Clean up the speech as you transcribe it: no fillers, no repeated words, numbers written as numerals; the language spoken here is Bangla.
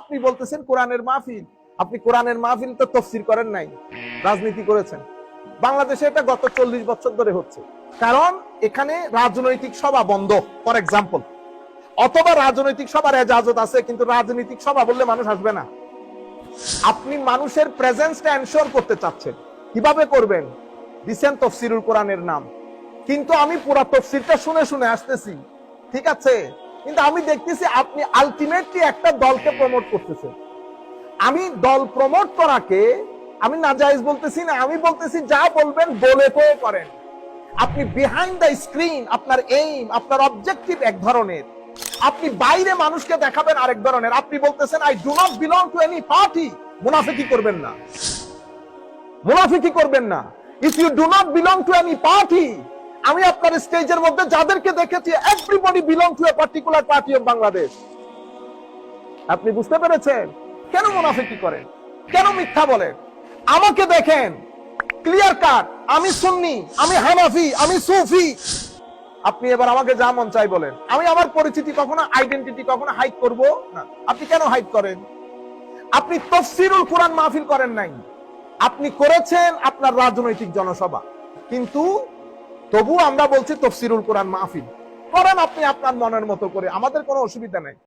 আপনি বলতেছেন কোরআনের মাহফিল। আপনি কোরআনের মাহফিল তো তাফসীর করেন নাই, রাজনীতি করেছেন। বাংলাদেশে এটা গত 40 বছর ধরে হচ্ছে, কারণ এখানে রাজনৈতিক সভা বন্ধ, ফর এক্সাম্পল, অথবা রাজনৈতিক সভার এজাজত আছে কিন্তু রাজনৈতিক সভা বললে মানুষ আসবে না। আপনি মানুষের প্রেজেন্সটা এনশিওর করতে চাচ্ছেন, কিভাবে করবেন? দিছেন তাফসীরুল কোরআনের নাম, কিন্তু আমি পুরো তাফসীরটা শুনে শুনে আসতেছি, ঠিক আছে, কিন্তু আমি দেখতেছি আপনি আলটিমেটলি একটা দলকে প্রমোট করতেছেন। আমি দল প্রমোট করাকে আমি নাজায়েজ বলতেছি না, আমি বলতেছি যা বলবেন বলে কয়ে করেন। আপনি বিহাইন্ড দ্য স্ক্রিন আপনার এইম, আপনার অবজেক্টিভ এক ধরনের, আপনি বাইরে মানুষকে দেখাবেন আরেক ধরনের। আপনি বলতেছেন I do not belong to any party. মুনাফিকি করবেন না, মুনাফিকি করবেন না। If you do not belong to any party, আমি আপনার স্টেজের মধ্যে যাদেরকে দেখেছি everybody belong to a particular party of Bangladesh. আপনি বুঝতে পেরেছেন? কেন মুনাফিকি করেন? কেন মিথ্যা বলেন? আমাকে দেখেন, ক্লিয়ার কাট, আমি সুন্নি, আমি হানাফি, আমি সুফি। আপনি এবার আমাকে যা মন চাই বলেন, আমি আমার পরিচিতি কখনো, আইডেন্টিটি কখনো হাইড করব না। আপনি কেন হাইড করেন? আপনি তাফসীরুল কোরআন মাহফিল করেন নাই, আপনি করেছেন আপনার রাজনৈতিক জনসভা, কিন্তু তবু আমরা বলছি তাফসীরুল কোরআন মাহফিল করেন আপনি আপনার মনের মতো করে, আমাদের কোনো অসুবিধা নেই।